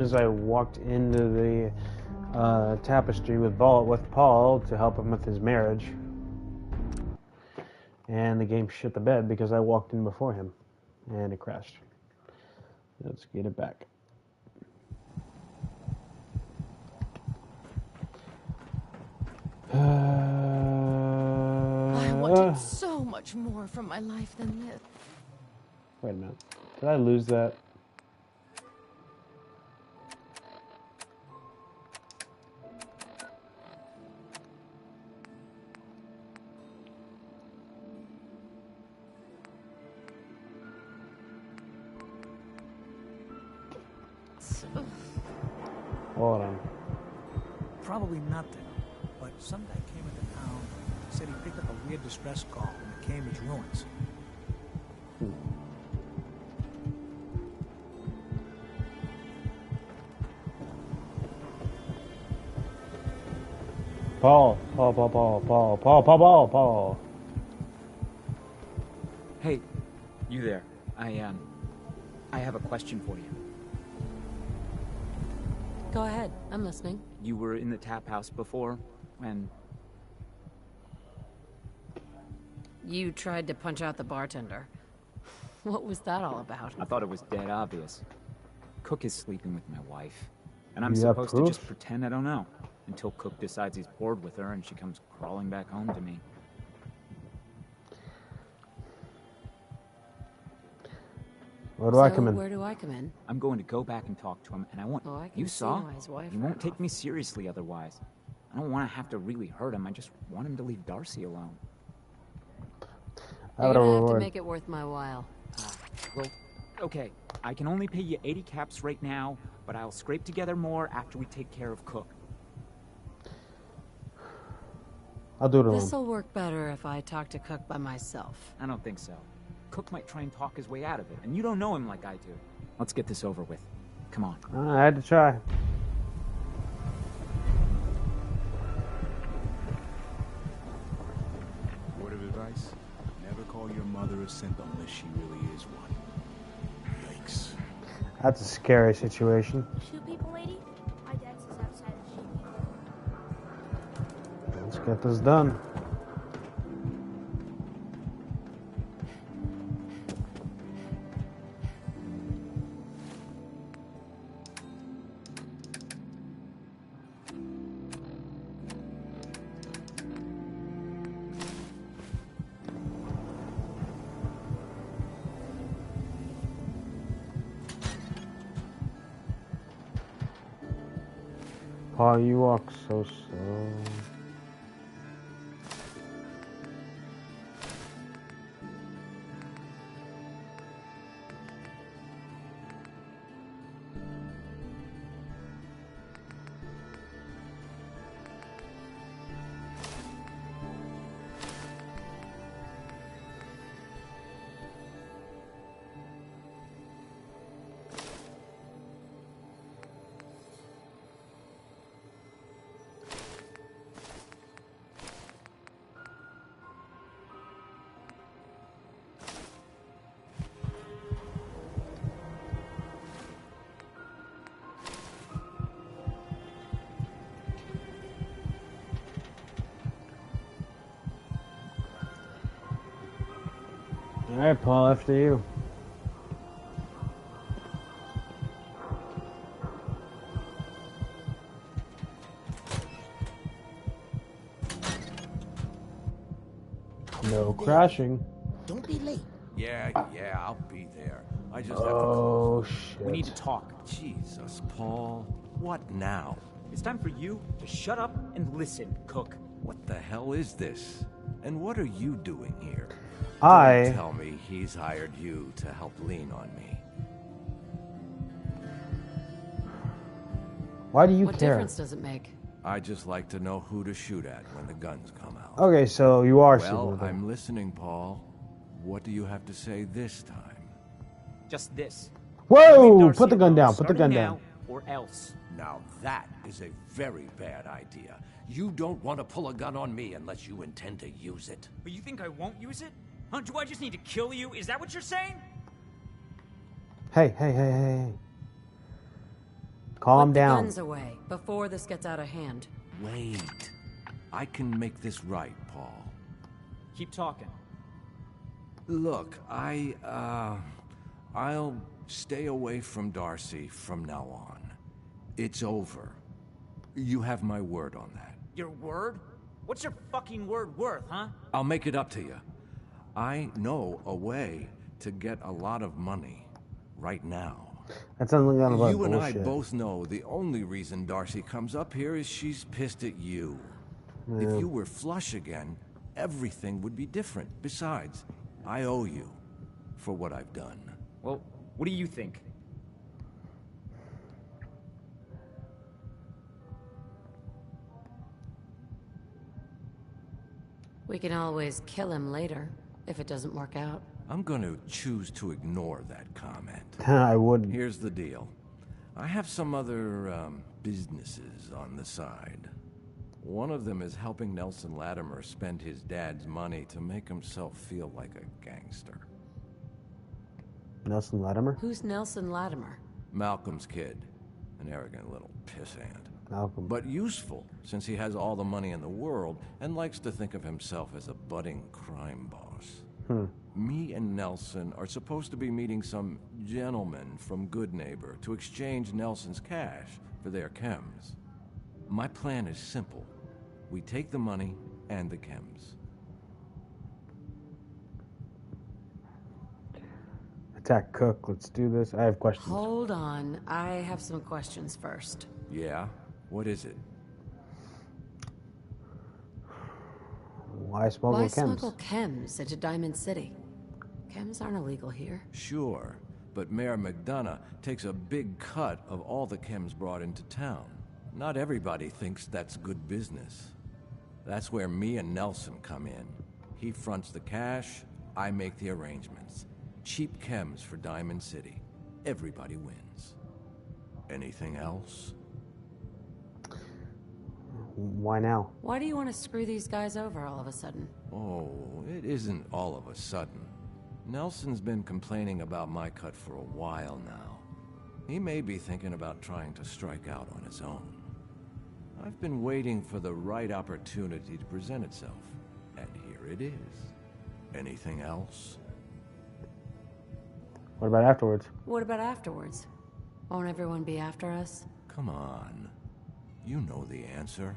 as I walked into the tapestry with Paul to help him with his marriage, and the game shit the bed because I walked in before him, and it crashed. Let's get it back. I wanted so much more from my life than this. Wait a minute. Did I lose that? Hold on. Probably nothing, but some guy came into town, said he picked up a weird distress call in the Cambridge ruins. Paul. Hey, you there. I have a question for you. Go ahead, I'm listening. You were in the tap house before, when... You tried to punch out the bartender. What was that all about? I thought it was dead obvious. Cook is sleeping with my wife, and I'm You have supposed to proof? just pretend I don't know, until Cook decides he's bored with her and she comes crawling back home to me. Where do I come in? Where do I come in? I'm going to go back and talk to him, and I want... Oh, I can you see saw? why his wife He ran won't take off. me seriously otherwise. I don't want to have to really hurt him. I just want him to leave Darcy alone. I You're would gonna have to reward. make it worth my while. Well, okay. I can only pay you 80 caps right now, but I'll scrape together more after we take care of Cook. I'll do it alone. This'll work better if I talk to Cook by myself. I don't think so. Cook might try and talk his way out of it, and you don't know him like I do. Let's get this over with. Come on. I had to try. Word of advice? Never call your mother a simp unless she really is one. Yikes. That's a scary situation. Shoot people, lady? My dad says outside of shoot people. Let's get this done. Paul, you walk so slow. All right, Paul, after you. No crashing. Don't be late. Yeah, I'll be there. I just Oh, We need to shit. talk. have to... Jesus, Paul. What now? It's time for you to shut up and listen, Cook. What the hell is this? And what are you doing here? I... Don't tell me he's hired you to help lean on me. Why do you What care? difference does it make? I just like to know who to shoot at when the guns come out. Okay, so you are sleeping Well, with him. I'm listening, Paul. What do you have to say this time? Just this. Whoa! Leave Darcy Put the gun alone, down. Put the gun starting down. now, or else. Now that is a very bad idea. You don't want to pull a gun on me unless you intend to use it. But you think I won't use it? Huh? Do I just need to kill you? Is that what you're saying? Hey. Calm Put the down. guns away before this gets out of hand. Wait. I can make this right, Paul. Keep talking. Look, I'll stay away from Darcy from now on. It's over. You have my word on that. Your word? What's your fucking word worth, huh? I'll make it up to you. I know a way to get a lot of money right now. That sounds like kind of like You and I bullshit. both know the only reason Darcy comes up here is she's pissed at you. Yeah. If you were flush again, everything would be different. Besides, I owe you for what I've done. Well, what do you think? We can always kill him later, if it doesn't work out. I'm going to choose to ignore that comment. I wouldn't. Here's the deal. I have some other businesses on the side. One of them is helping Nelson Latimer spend his dad's money to make himself feel like a gangster. Nelson Latimer? Who's Nelson Latimer? Malcolm's kid. An arrogant little pissant. Malcolm. But useful, since he has all the money in the world and likes to think of himself as a budding crime boss. Me and Nelson are supposed to be meeting some gentleman from Goodneighbor to exchange Nelson's cash for their chems. My plan is simple. We take the money and the chems. Attack Cook. Let's do this. I have questions. Hold on, I have some questions first. Yeah? What is it? Why smuggle Why chems? smuggle chems into Diamond City? Chems aren't illegal here. Sure, but Mayor McDonough takes a big cut of all the chems brought into town. Not everybody thinks that's good business. That's where me and Nelson come in. He fronts the cash, I make the arrangements. Cheap chems for Diamond City. Everybody wins. Anything else? Why now? Why do you want to screw these guys over all of a sudden? Oh, it isn't all of a sudden. Nelson's been complaining about my cut for a while now. He may be thinking about trying to strike out on his own. I've been waiting for the right opportunity to present itself, and here it is. Anything else? What about afterwards? What about afterwards? Won't everyone be after us? Come on. You know the answer.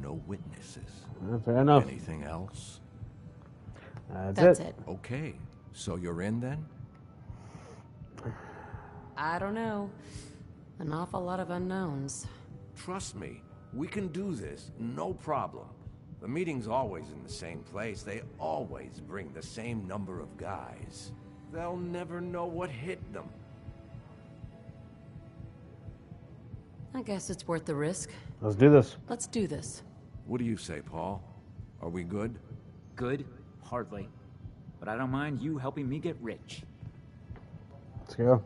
No witnesses. Fair enough. Anything else? That's it. Okay, so you're in then? I don't know. An awful lot of unknowns. Trust me, we can do this, no problem. The meeting's always in the same place. They always bring the same number of guys. They'll never know what hit them. I guess it's worth the risk. Let's do this. Let's do this. What do you say, Paul? Are we good? Good? Hardly. But I don't mind you helping me get rich. Let's go.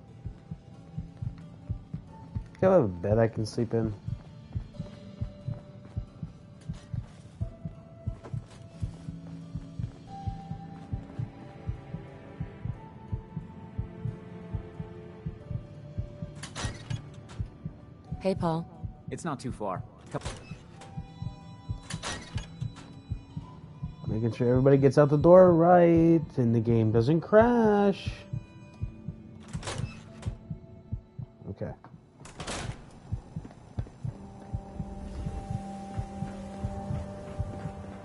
Do you have a bed I can sleep in? Hey, Paul. It's not too far. Making sure everybody gets out the door right and the game doesn't crash. Okay.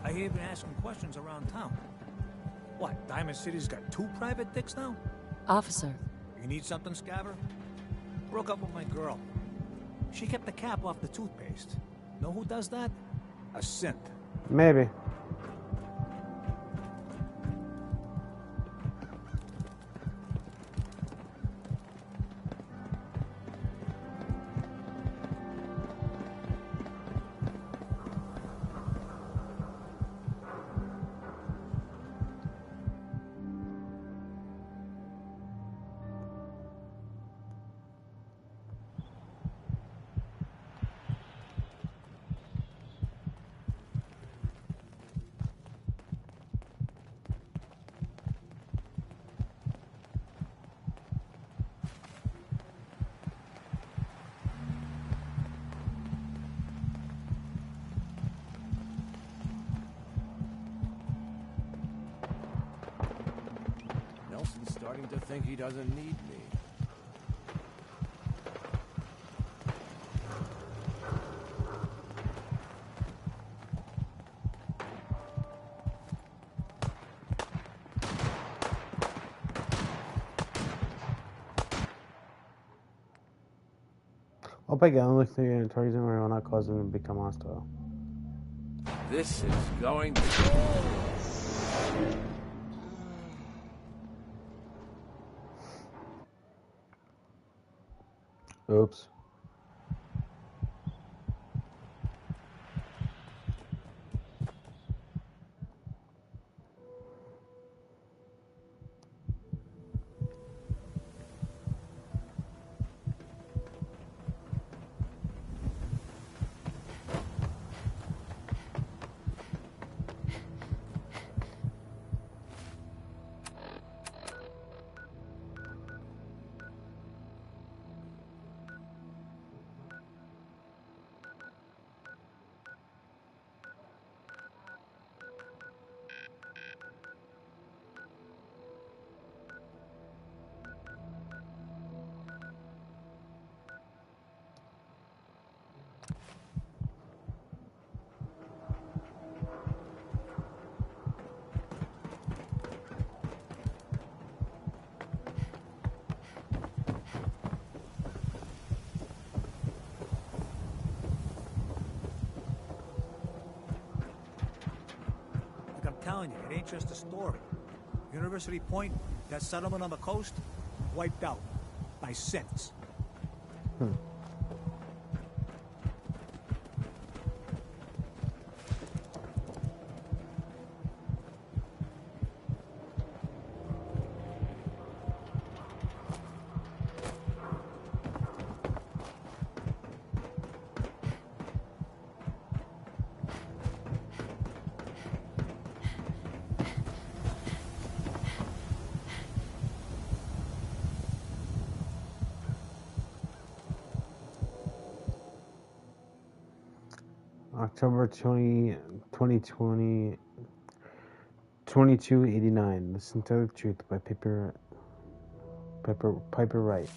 I hear you've been asking questions around town. What, Diamond City's got 2 private dicks now? Officer, You need something, Scabber? Broke up with my girl. She kept the cap off the toothpaste. Know who does that? A synth. Maybe. starting to think he doesn't need me. I'll pick it. I'll look through and target them, or will not cause them to become hostile. This is going to... Oops. Like I'm telling you, it ain't just a story. University Point, that settlement on the coast, wiped out by synths. October 2020, 2289. The Synthetic Truth by Piper Wright.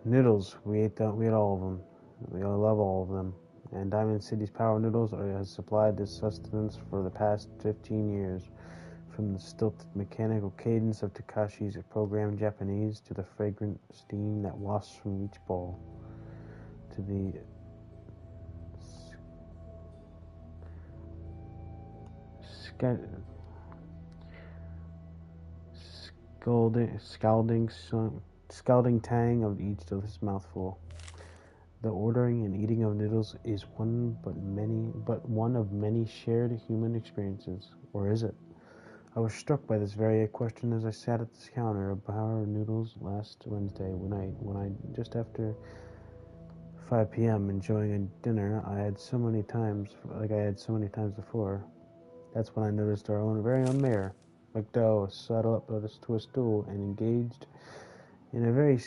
Noodles, we ate all of them. We all love all of them. And Diamond City's Power Noodles has supplied this sustenance for the past 15 years. From the stilted mechanical cadence of Takashi's programmed Japanese to the fragrant steam that wafts from each bowl, to the scalding tang of each delicious mouthful. The ordering and eating of noodles is one of many shared human experiences, or is it? I was struck by this very question as I sat at this counter of Power Noodles last Wednesday night, when I just after 5 p.m. enjoying a dinner I had so many times before. That's when I noticed our very own mayor, McDowell, settled up to a stool and engaged in the very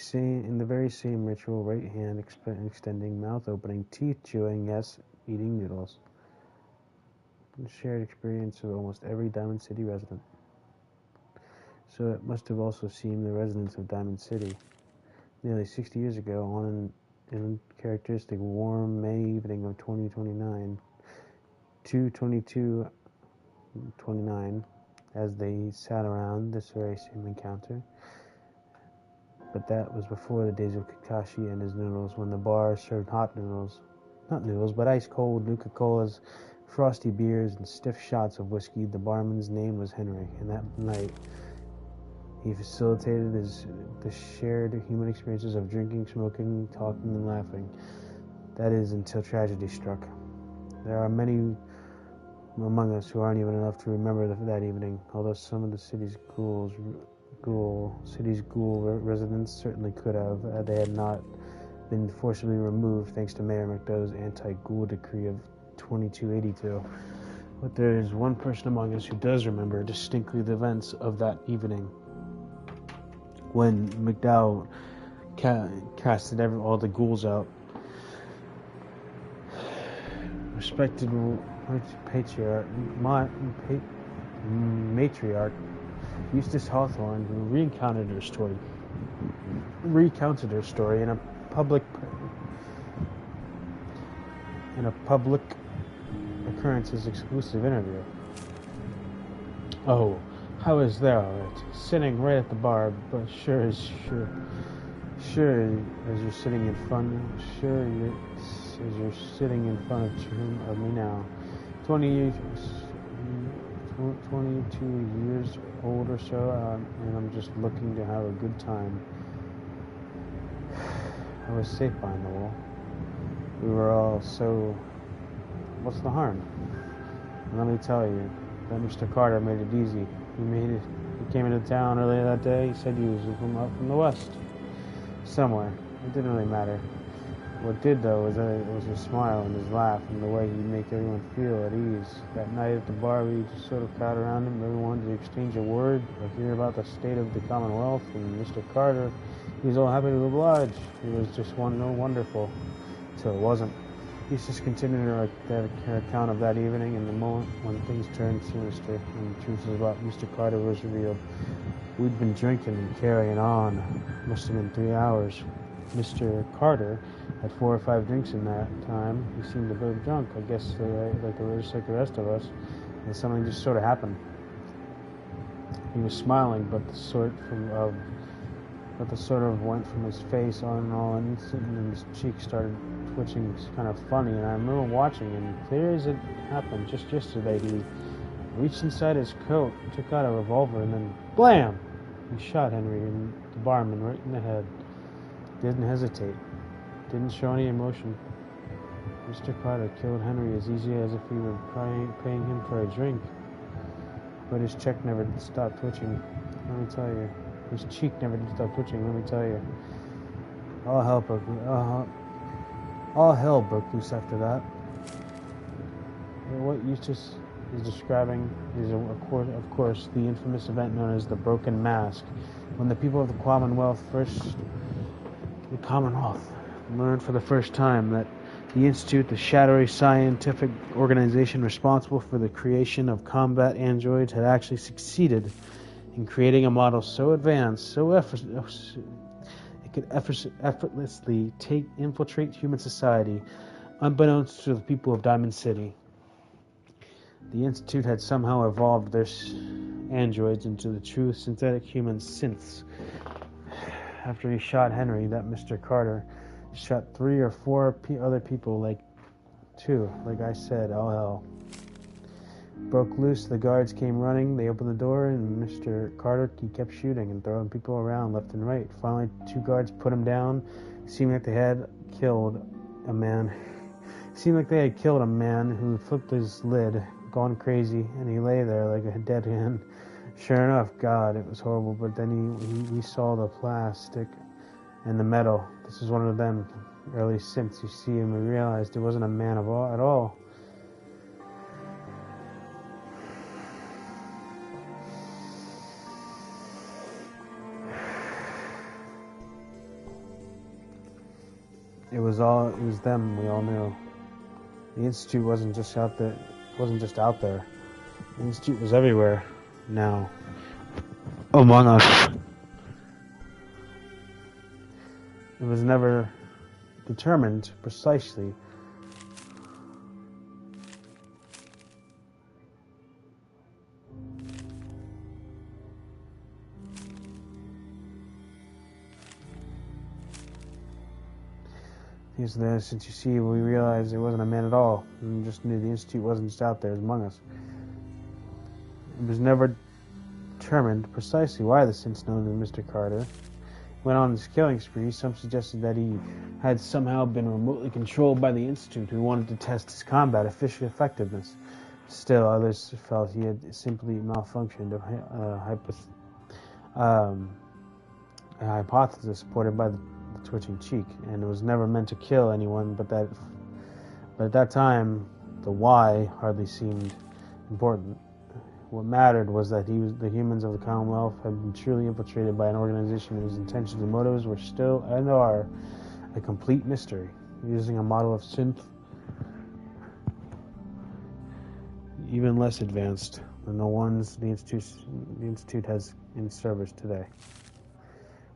same ritual, right hand extending, mouth opening, teeth chewing, yes, eating noodles. The shared experience of almost every Diamond City resident. So it must have also seemed the residents of Diamond City. Nearly 60 years ago, on an characteristic warm May evening of 2/22/29, as they sat around this very same encounter. But that was before the days of Kakashi and his noodles, when the bar served hot noodles. Not noodles, but ice-cold Nuka-Colas, frosty beers, and stiff shots of whiskey. The barman's name was Henry, and that night he facilitated the shared human experiences of drinking, smoking, talking, and laughing. That is, until tragedy struck. There are many among us who aren't even enough to remember that evening, although some of the city's ghoul residents certainly could have, had they had not been forcibly removed thanks to Mayor McDowell's anti-ghoul decree of 2282. But there is one person among us who does remember distinctly the events of that evening, when McDowell casted all the ghouls out. Respected matriarch Eustace Hawthorne, who recounted her story in a public occurrences exclusive interview. Oh, I was there, all right, sitting right at the bar, but sure as you're sitting in front of me now, 22 years old or so, and I'm just looking to have a good time. I was safe behind the wall. We were all so... What's the harm? And let me tell you, that Mr. Carter made it easy. He came into town earlier that day. He said he was up from the west. Somewhere. It didn't really matter. What did, though, was his smile and his laugh and the way he'd make everyone feel at ease. That night at the bar, we just sort of crowded around him. Everyone wanted to exchange a word or hear about the state of the Commonwealth. And Mr. Carter, he was all happy to oblige. It was just wonderful. Till it wasn't. Eustace continued her account of that evening and the moment when things turned sinister and the truth about Mr. Carter was revealed. We'd been drinking and carrying on. Must have been 3 hours. Mr. Carter had 4 or 5 drinks in that time. He seemed a bit drunk, I guess, like the rest of us, and something just sort of happened. He was smiling, but the sort of went from his face on and all, and his cheeks started twitching kind of funny, and I remember watching, and clear as it happened just yesterday, he reached inside his coat, took out a revolver, and then blam! He shot Henry and the barman right in the head. Didn't hesitate. Didn't show any emotion. Mr. Carter killed Henry as easy as if he were paying him for a drink. But his cheek never did stop twitching, let me tell you. His cheek never did stop twitching, let me tell you. All hell broke loose after that. What Eustace is describing is, of course, the infamous event known as the Broken Mask, when the people of the Commonwealth learned for the first time that the Institute, the shadowy scientific organization responsible for the creation of combat androids, had actually succeeded in creating a model so advanced, it could effortlessly infiltrate human society, unbeknownst to the people of Diamond City. The Institute had somehow evolved their androids into the true synthetic human synths. After he shot Henry, that Mr. Carter shot 3 or 4 other people, like I said, all hell broke loose. The guards came running. They opened the door, and Mr. Carter, he kept shooting and throwing people around left and right. Finally, 2 guards put him down. Seemed like they had killed a man who flipped his lid, gone crazy, and he lay there like a dead hand. Sure enough, God, it was horrible. But then we saw the plastic and the metal. This is one of them early synths you see, and we realized it wasn't a man at all. It was them. We all knew. The Institute wasn't just out there. The Institute was everywhere now, among us. It was never determined precisely since you see, we realized it wasn't a man at all, and just knew the Institute wasn't just out there, it was among us. It was never determined precisely why the synths known as Mr. Carter went on this killing spree. Some suggested that he had somehow been remotely controlled by the Institute, who wanted to test his combat effectiveness. Still, others felt he had simply malfunctioned, a hypothesis supported by the twitching cheek, and it was never meant to kill anyone, but at that time, the why hardly seemed important. What mattered was that the humans of the Commonwealth had been truly infiltrated by an organization whose intentions and motives were still and are a complete mystery, using a model of synth even less advanced and the ones the Institute has in service today.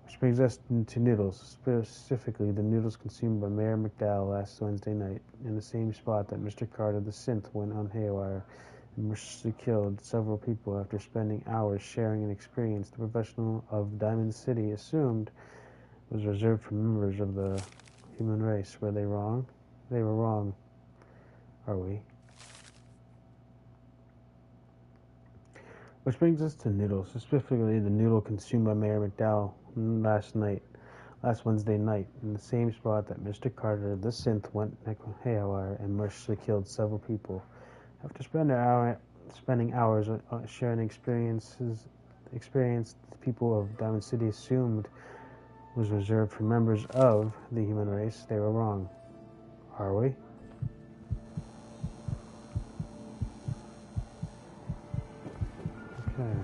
Which brings us to noodles, specifically the noodles consumed by Mayor McDowell last Wednesday night, in the same spot that Mr. Carter the Synth went on haywire and mercilessly killed several people after spending hours sharing an experience the professional of Diamond City assumed was reserved for members of the human race. Were they wrong? They were wrong. Are we? Which brings us to noodles, specifically the noodle consumed by Mayor McDowell last Wednesday night, in the same spot that Mr. Carter the Synth went haywire and mercilessly killed several people after spending hours sharing experience the people of Diamond City assumed was reserved for members of the human race. They were wrong. Are we? Okay.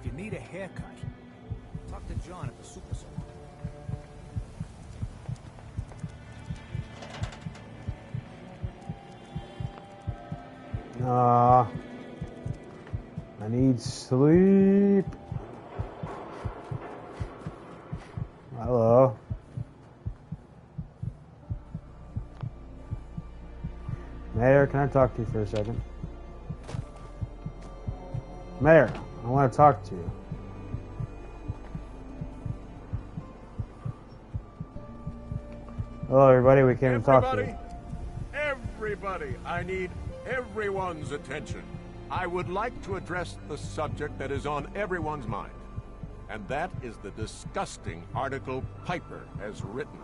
If you need a haircut, talk to John at the Super Soul. I need sleep. Hello. Mayor, can I talk to you for a second? Mayor, I want to talk to you. Hello, everybody. We came to talk to you. Everybody, I need everyone's attention. I would like to address the subject that is on everyone's mind. And that is the disgusting article Piper has written.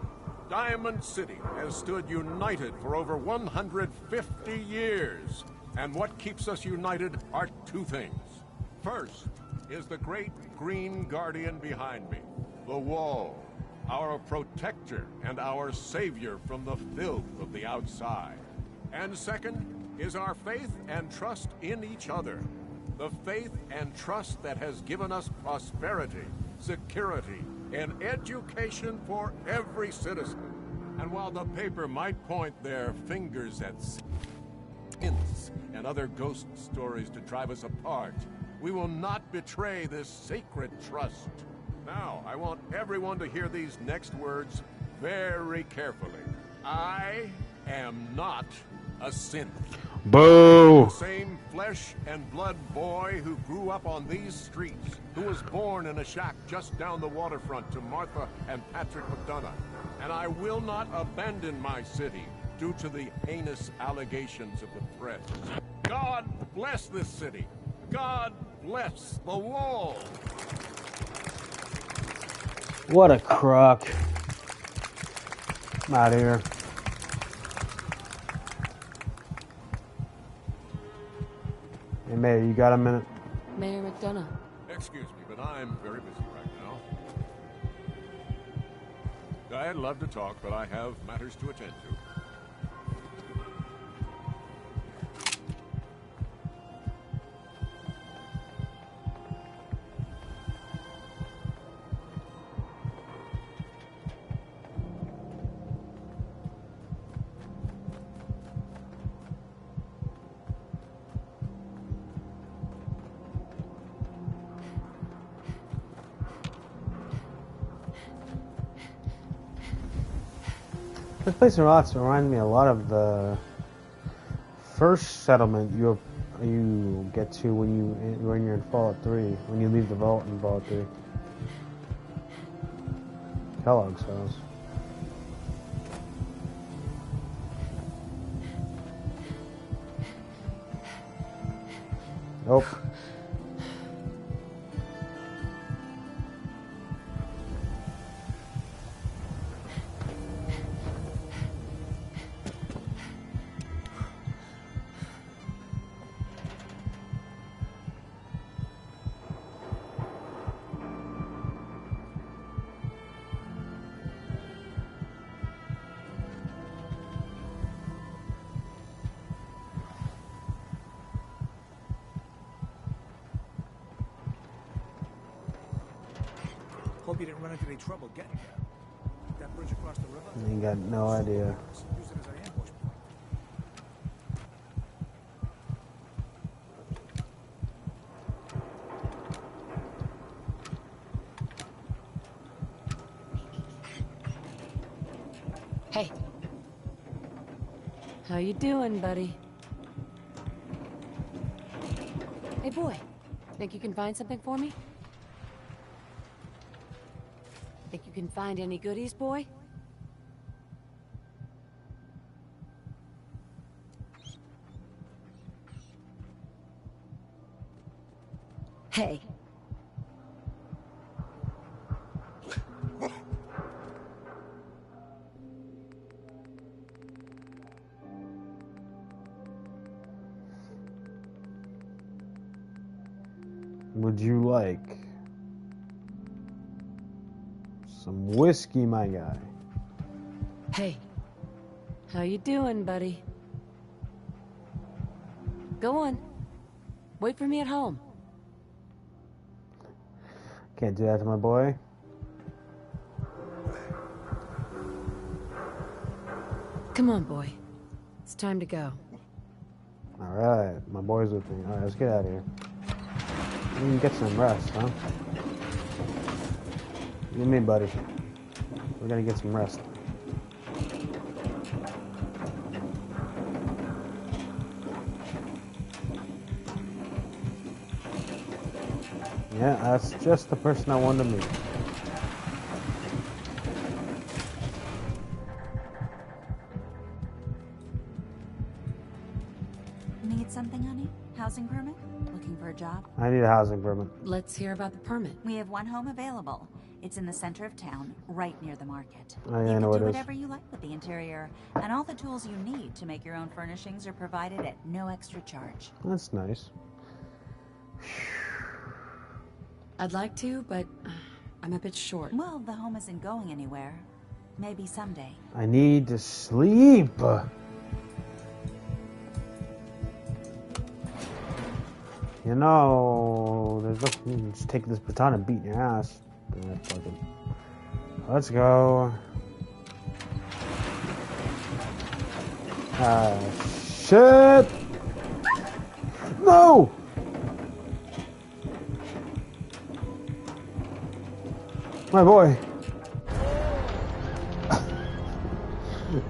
Diamond City has stood united for over 150 years. And what keeps us united are two things. First is the great green guardian behind me, the Wall, our protector and our savior from the filth of the outside. And second is our faith and trust in each other. The faith and trust that has given us prosperity, security, and education for every citizen. And while the paper might point their fingers at hints and other ghost stories to drive us apart, we will not betray this sacred trust. Now, I want everyone to hear these next words very carefully. I am not a synth. Boo! The same flesh and blood boy who grew up on these streets, who was born in a shack just down the waterfront to Martha and Patrick McDonough. And I will not abandon my city due to the heinous allegations of the press. God bless this city. God bless the Wall. What a crock. I'm out of here. Hey, Mayor, you got a minute? Mayor McDonough. Excuse me, but I'm very busy right now. I'd love to talk, but I have matters to attend to. This place reminds me a lot of the first settlement you get to when you're in Fallout 3, when you leave the vault in Fallout 3. Kellogg's house. Nope. Hope you didn't run into any trouble getting here. That bridge across the river? Ain't got no idea. Use it as an ambush point. Hey. How you doing, buddy? Hey, boy. Think you can find something for me? Think you can find any goodies, boy? Hey. Would you like some whiskey, my guy? Hey. How you doing, buddy? Go on. Wait for me at home. Can't do that to my boy. Come on, boy. It's time to go. Alright, my boy's with me. Alright, let's get out of here. We can get some rest, huh? You and me, buddy. We're gonna get some rest. Yeah, that's just the person I wanted to meet. Need something, honey? Housing permit? Looking for a job? I need a housing permit. Let's hear about the permit. We have one home available. It's in the center of town, right near the market. Oh, yeah, you I can know do it is. whatever you like with the interior, and all the tools you need to make your own furnishings are provided at no extra charge. That's nice. I'd like to, but I'm a bit short. Well, the home isn't going anywhere. Maybe someday. I need to sleep. You know, there's no, you can just take this baton and beat your ass. Let's go. Ah, shit! No! My boy.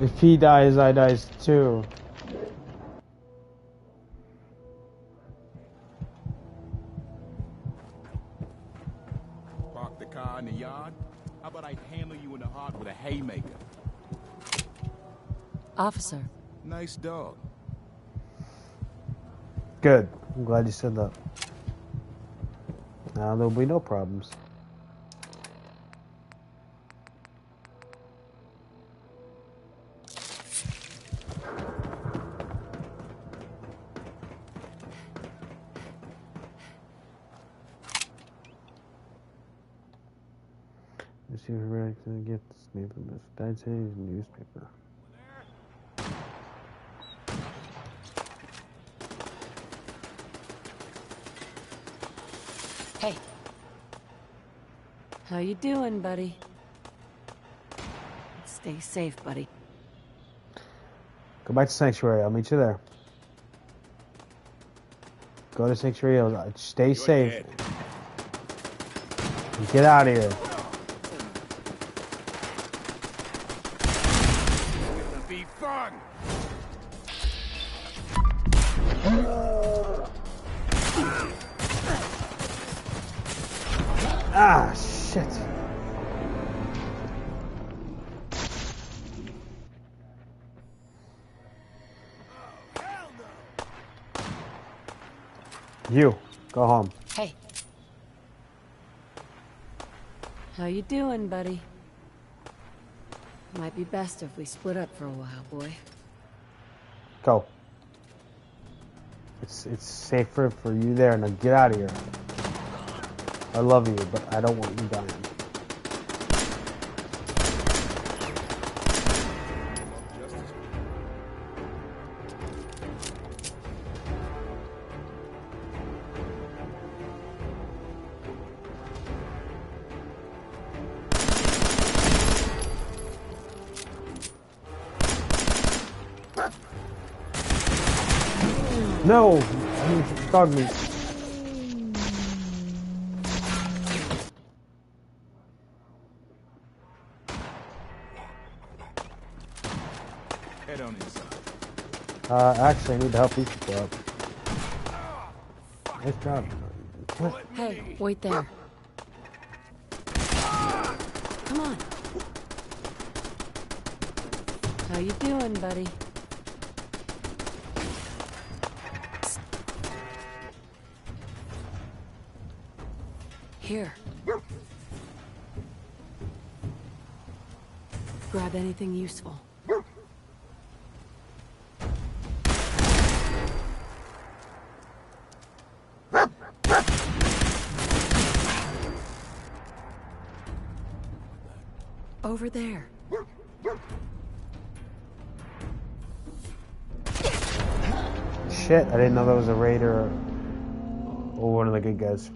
If he dies, I dies too. Park the car in the yard? How about I hammer you in the heart with a haymaker? Officer. Nice dog. Good. I'm glad you said that. Now there'll be no problems. Let's see if we're ready to get this neighborhood. That's today's newspaper. Hey. How you doing, buddy? Stay safe, buddy. Go back to Sanctuary. I'll meet you there. Go to Sanctuary. Stay safe. Dead. And get out of here. It'll be fun. Ah, shit. You, go home. Hey. How you doing, buddy? Might be best if we split up for a while, boy. Go. It's safer for you there. Now get out of here. I love you, but I don't want you dying. No! Dog meat. Head on inside. Actually, I need to help these people up. Nice job. What? Hey, wait there. Come on. How you doing, buddy? Here. Grab anything useful. Over there. Shit, I didn't know that was a raider or one of the good guys.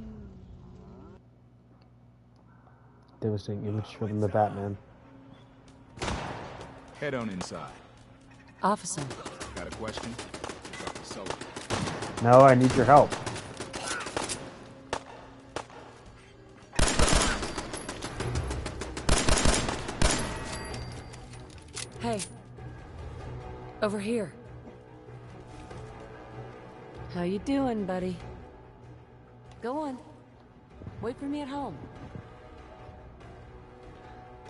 Devastating image from the Batman. Head on inside. Officer. Got a question? Dr. Sullivan. No, I need your help. Hey. Over here. How you doing, buddy? Go on. Wait for me at home.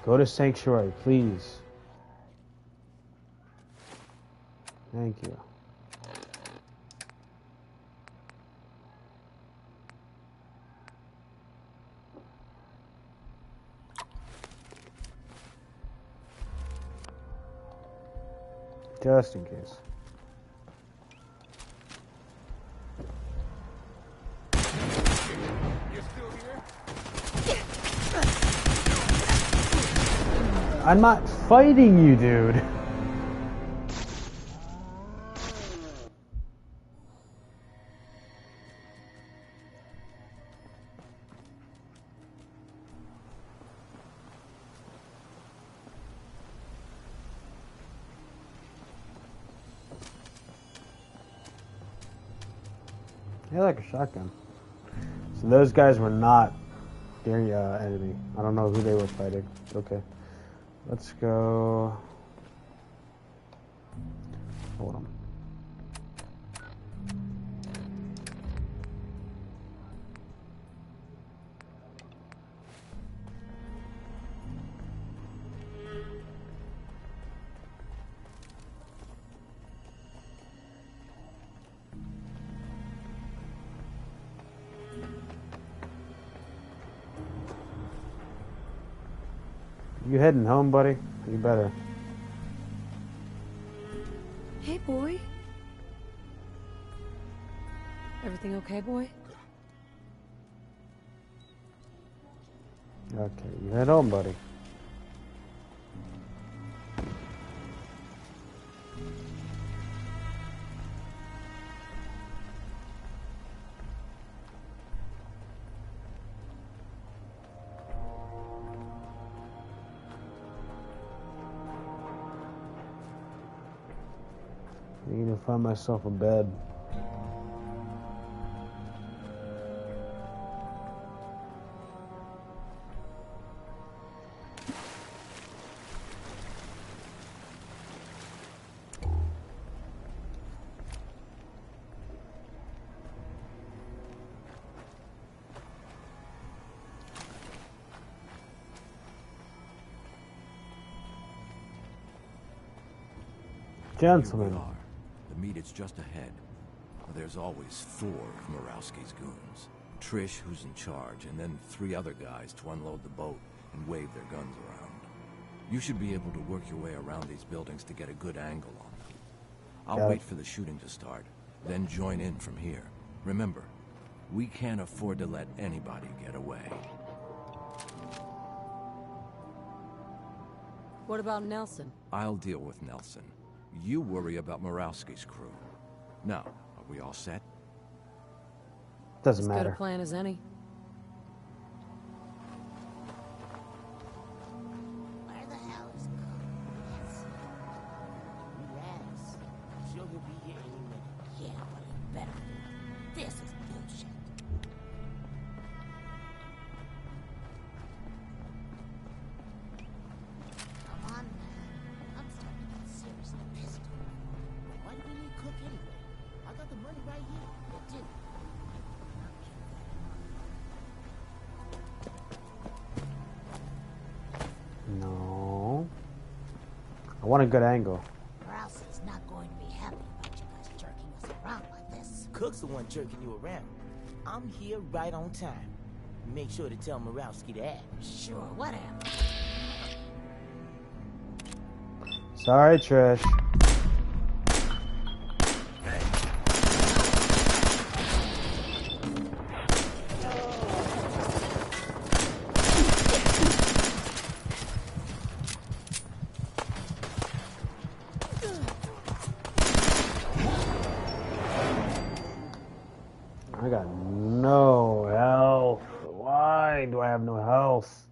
Go to Sanctuary, please. Thank you. Just in case. You're still here? I'm not fighting you, dude. I like a shotgun. So those guys were not their enemy. I don't know who they were fighting. Okay. Let's go. Hold on. You heading home, buddy? You better. Hey, boy. Everything okay, boy? Okay, you head home, buddy. I need to find myself a bed. Gentlemen. The meet is just ahead. There's always 4 of Murawski's goons. Trish, who's in charge, and then 3 other guys to unload the boat and wave their guns around. You should be able to work your way around these buildings to get a good angle on them. I'll wait for the shooting to start, then join in from here. Remember, we can't afford to let anybody get away. What about Nelson? I'll deal with Nelson. You worry about Murawski's crew. Now, are we all set? Doesn't As good matter. a plan as any. Where the hell is Let's see. Relax. Sure he'll be here any minute. Yeah, well, he better. This is bullshit. Come on, man. I'm starting to get seriously pissed off. Why do we need Cook anyway? I got the money right here. It did. No. I want a good angle. Rouse's not going to be happy about you guys jerking us around like this. Cook's the one jerking you around. I'm here right on time. Make sure to tell Murawski that. Sure, whatever. Sorry, Trish. I got no health. Why do I have no health?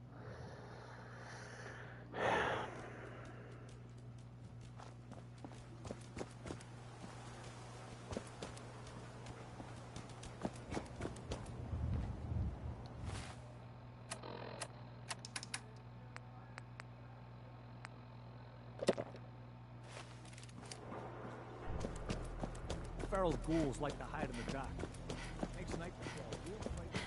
Feral ghouls like to hide in the dark. Makes night patrol real frightening.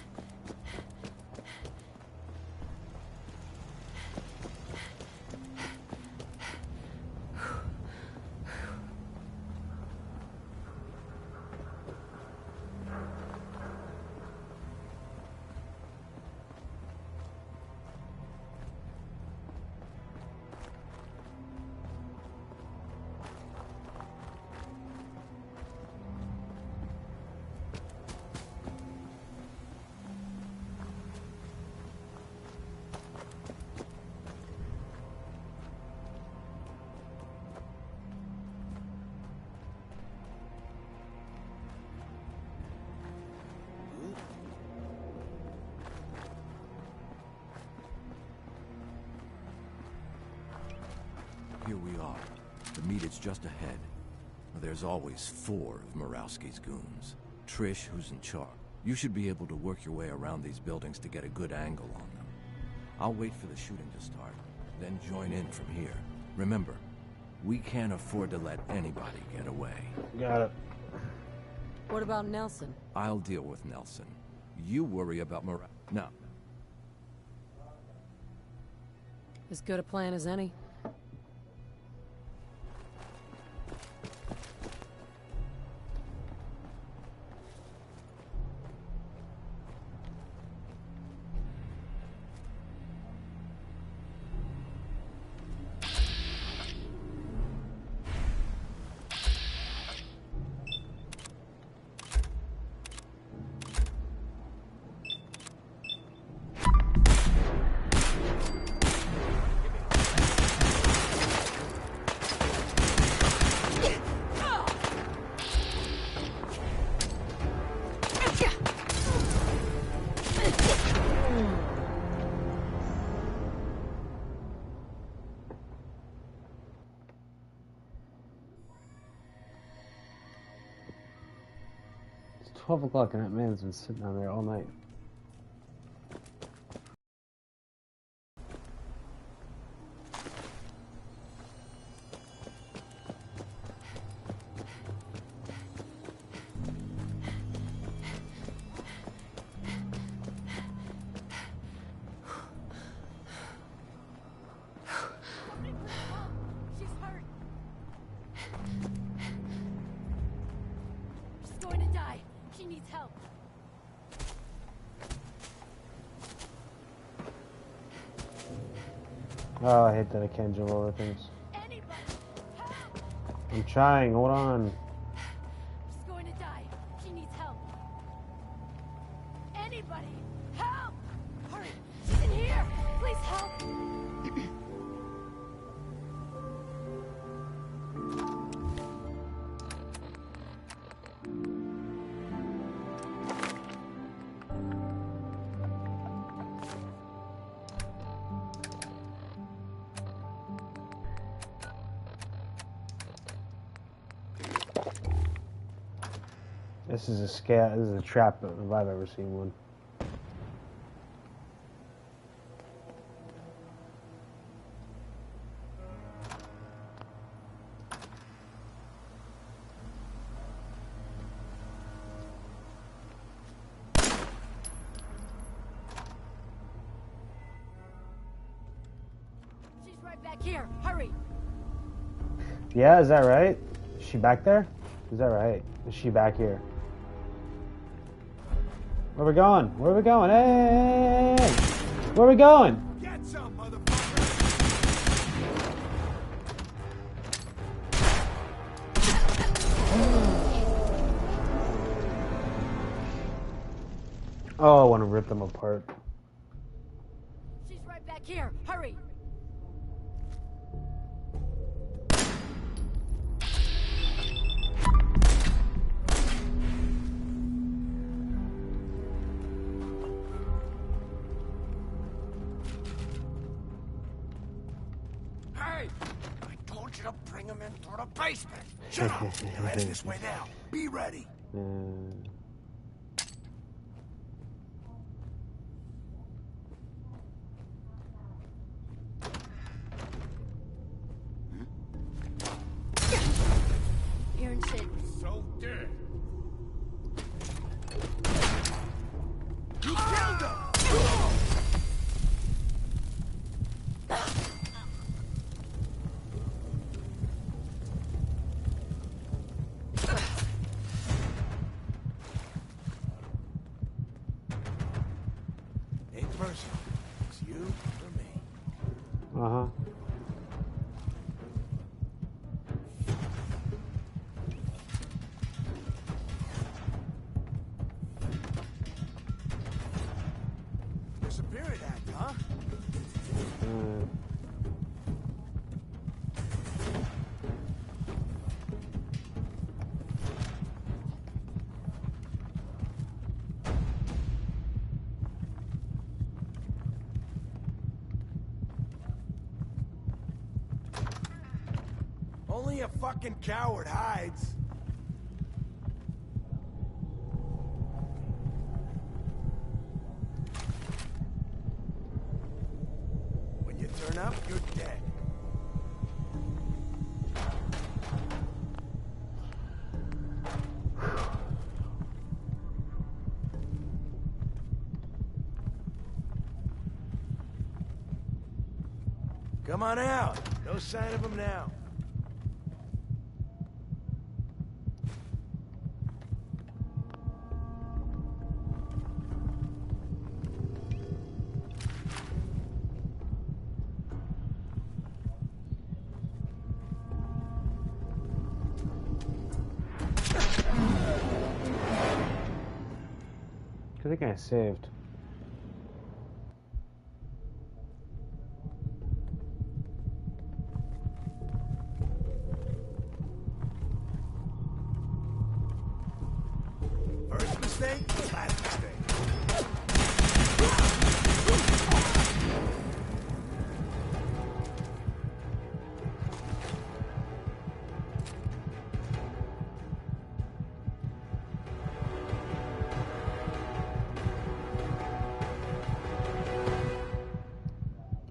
Here we are. The meet is just ahead. There's always 4 of Murawski's goons. Trish, who's in charge. You should be able to work your way around these buildings to get a good angle on them. I'll wait for the shooting to start, then join in from here. Remember, we can't afford to let anybody get away. Got it. What about Nelson? I'll deal with Nelson. You worry about No. As good a plan as any. It's 12 o'clock and that man's been sitting down there all night. She's hurt. She's going to She needs help. Oh, I hate that I can't jump over things. I'm trying, hold on. She's going to die. She needs help. Anybody, help! Hurry, she's in here. Please help. This is a scale. This is a trap if I've ever seen one. She's right back here. Hurry. Yeah, is that right? Is she back there? Is that right? Is she back here? Where we going? Where we going? Hey! Where we going? Get some, motherfucker! Oh, I want to rip them apart. She's right back here. Hurry. Hey! I told you to bring him in through the basement. Shut up! They're headed this way now. Be ready. Here and sit. So dead. You killed him! Ain't personal. It's you or me. Uh-huh. Disappearing act, huh? Only a fucking coward hides. When you turn up, you're dead. Come on out. No sign of him now. I think I saved. First mistake, last mistake.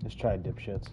Let's try dipshits.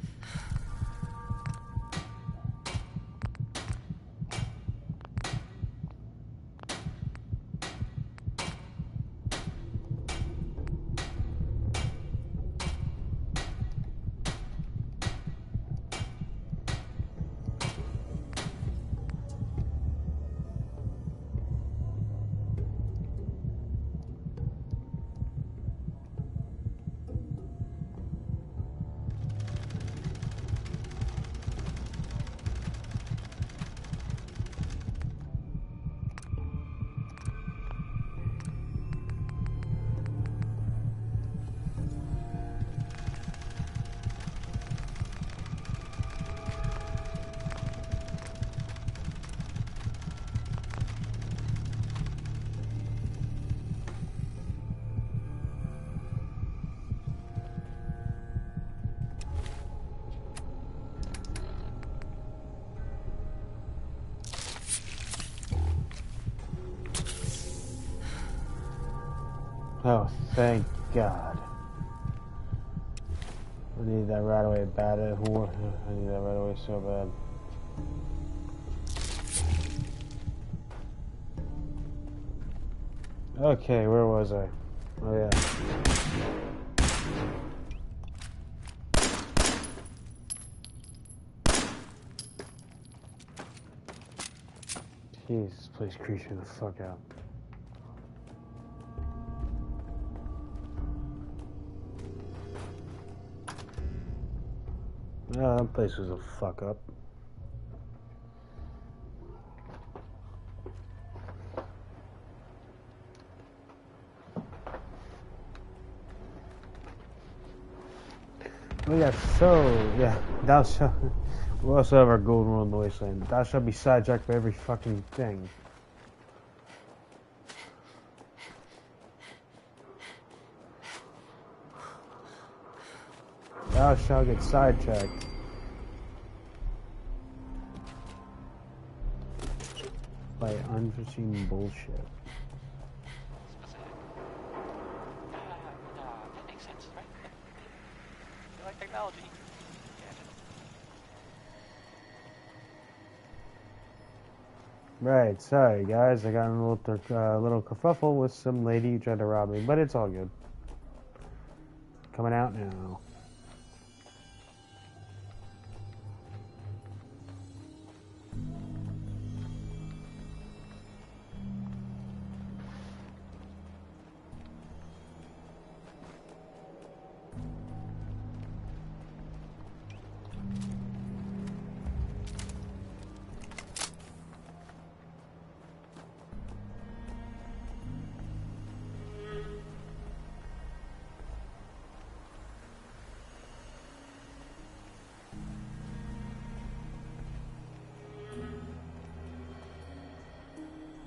Oh, thank God. I need that right away bad. I need that right away so bad. Okay, where was I? Oh yeah. Jeez, this place creeps me the fuck out. Oh, that place was a fuck up. We got thou shalt. We also have our golden rule in the wasteland. Thou shalt be sidetracked by every fucking thing. Thou shalt get sidetracked. By unforeseen bullshit. That makes sense, right? You like technology? Right, sorry guys, I got in a little kerfuffle with some lady who tried to rob me, but it's all good. Coming out now.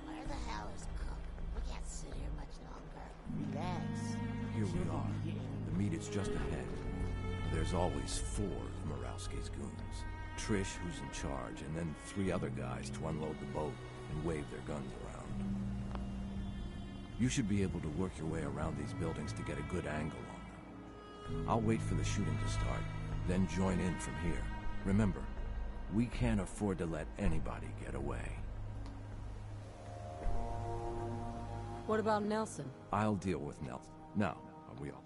Where the hell is Cook? We can't sit here much longer. Relax. Here we are. The meet is just ahead. There's always 4 of Murawski's goons. Trish, who's in charge, and then 3 other guys to unload the boat and wave their guns around. You should be able to work your way around these buildings to get a good angle on them. I'll wait for the shooting to start, then join in from here. Remember, we can't afford to let anybody get away. What about Nelson? I'll deal with Nelson. Now, are we all?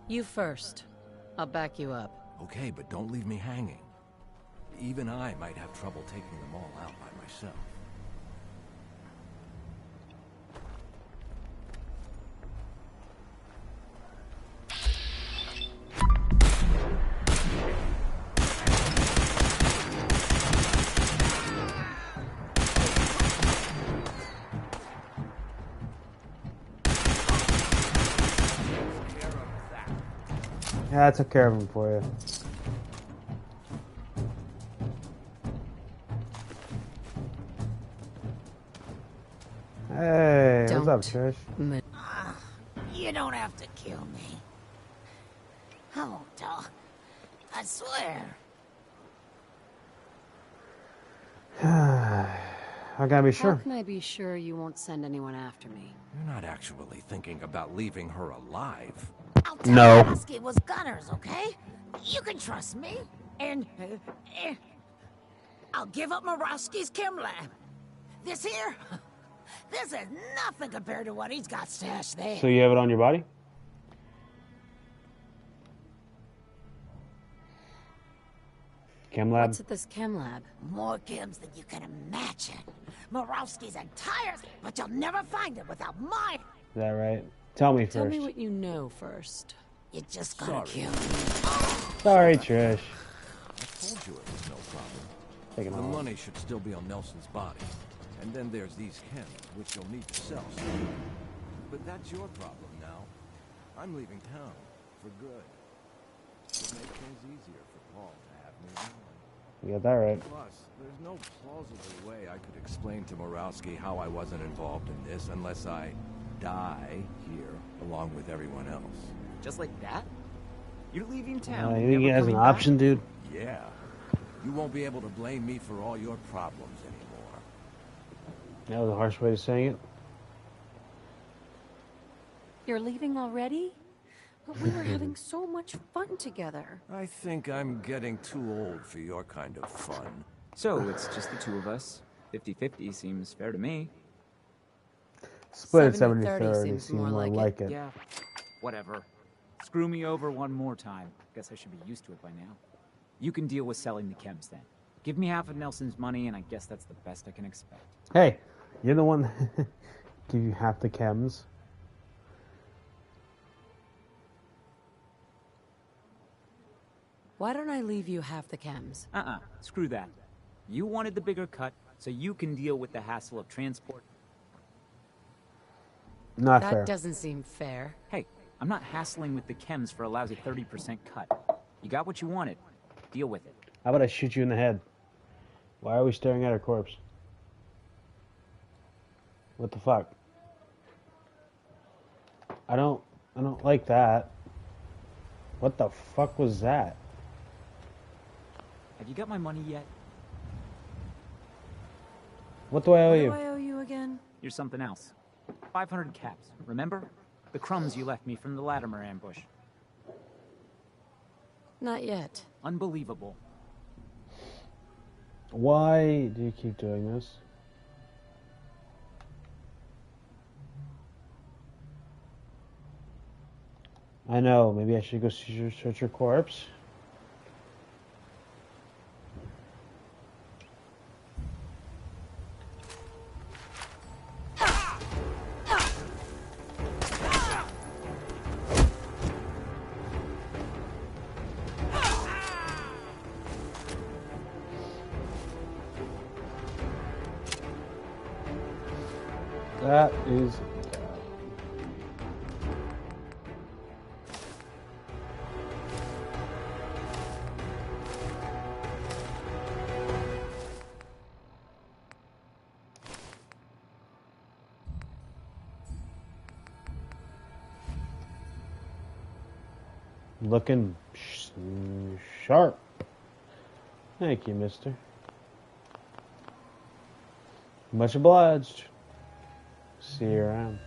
You first. I'll back you up. Okay, but don't leave me hanging. Even I might have trouble taking them all out by myself. Yeah, I took care of him for you. Hey, what's up, Trish? You don't have to kill me. I won't talk. I swear. I gotta be sure. How can I be sure you won't send anyone after me? You're not actually thinking about leaving her alive. I'll tell No. Murawski it was Gunners, okay? You can trust me. And I'll give up Murawski's chem lab. This here, this is nothing compared to what he's got stashed there. So you have it on your body? Chem lab? What's at this chem lab? More chems than you can imagine. Murawski's entire, but you'll never find it without mine. Is that right? Tell me Tell first. me what you know first. You just gotta Sorry. kill me. Sorry, Trish. I told you it was no problem. Taking The off. money should still be on Nelson's body. And then there's these chems, which you'll need to sell soon. But that's your problem now. I'm leaving town. For good. It'll make things easier for Paul to have me around. You got that right. Plus, there's no plausible way I could explain to Murawski how I wasn't involved in this unless I die here along with everyone else. Just like that? You're leaving town. You think he never has an coming back? option, dude? Yeah. You won't be able to blame me for all your problems anymore. That was a harsh way of saying it. You're leaving already? But we were having so much fun together. I think I'm getting too old for your kind of fun. So, it's just the two of us. 50-50 seems fair to me. Split at 70-30 70-30 seems seems more more like like it. it. Yeah, whatever. Screw me over one more time. Guess I should be used to it by now. You can deal with selling the chems then. Give me half of Nelson's money, and I guess that's the best I can expect. Hey, you're the one that give you half the chems. Why don't I leave you half the chems? Screw that. You wanted the bigger cut, so you can deal with the hassle of transport. Not That fair. doesn't seem fair. Hey, I'm not hassling with the chems for a lousy 30% cut. You got what you wanted. Deal with it. How about I shoot you in the head? Why are we staring at a corpse? What the fuck? I don't like that. What the fuck was that? Have you got my money yet? What do I owe What you? do I owe you again? You're something else. 500 caps, remember? The crumbs you left me from the Latimer ambush. Not yet. Unbelievable. Why do you keep doing this? I know, maybe I should go search your corpse. That is looking sharp. Thank you, mister. Much obliged. See you around.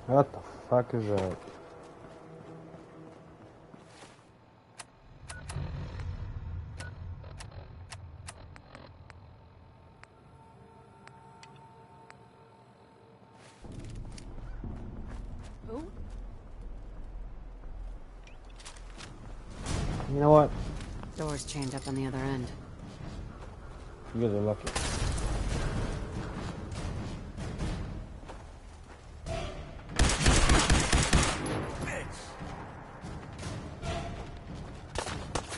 What the fuck is that? Who? You know what? Door's chained up on the other end. You guys are lucky.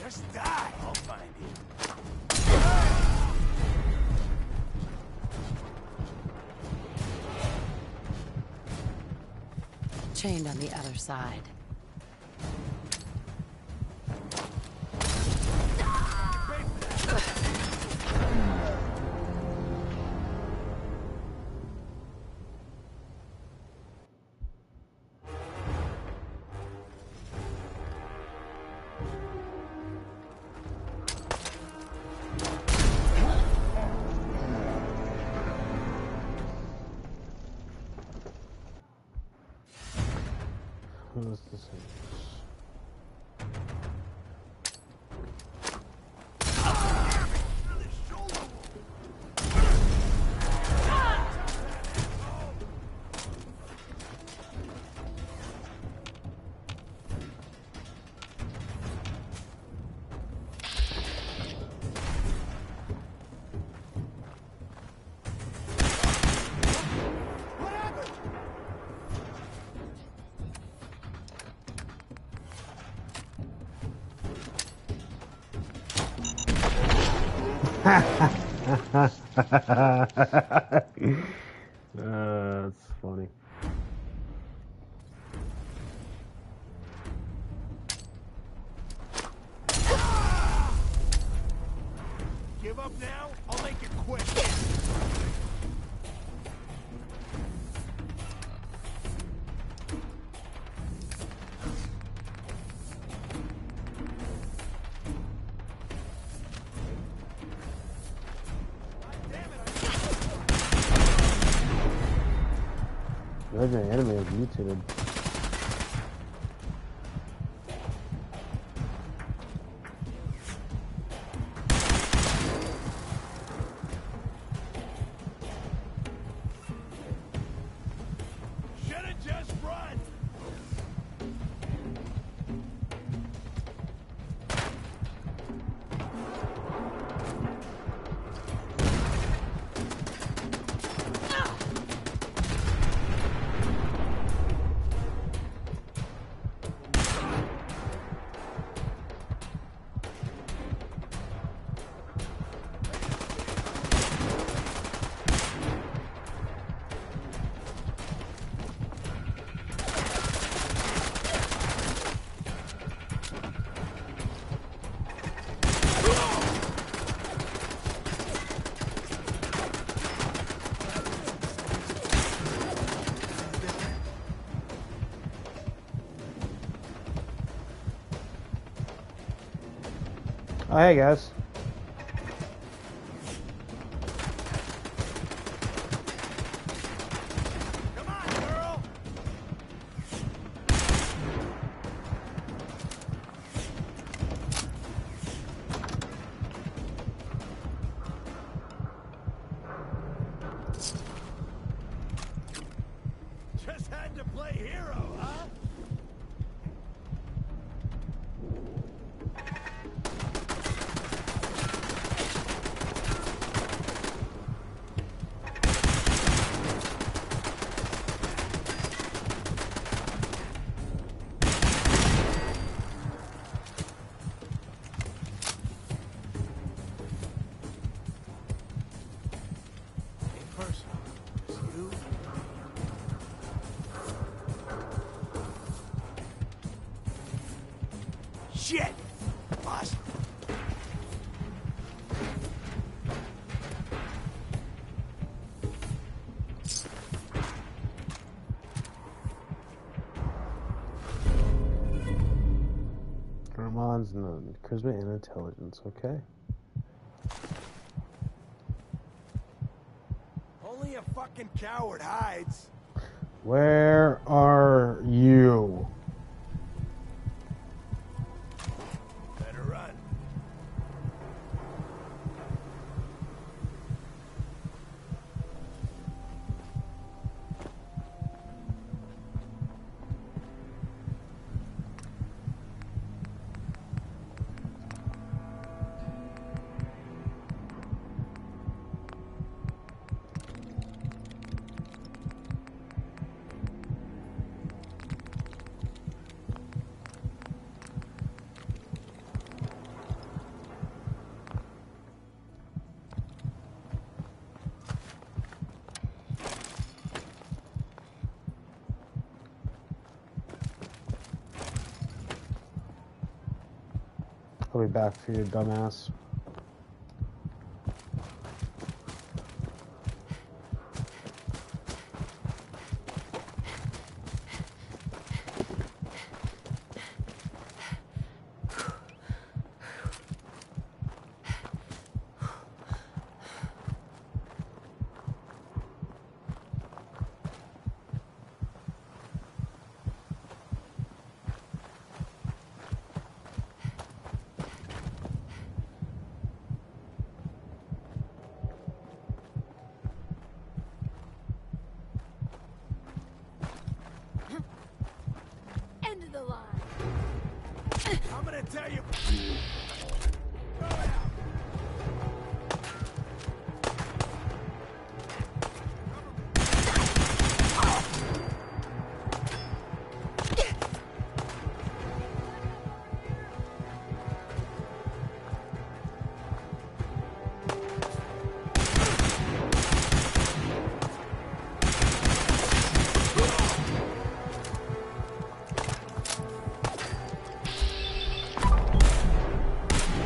Just die. I'll find you. Chained on the other side. What is this? That's funny. Give up now? I'll make it quick. Imagine an enemy is mutated. Should've just run. Oh, hey guys. Come on, girl. Just had to play hero, huh? Shit! Lost. Ramon's none. Charisma and intelligence, okay. Only a fucking coward hides. Where are you? Better run. I'll be back for you, dumbass. End of the line. I'm gonna tell you.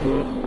Bye.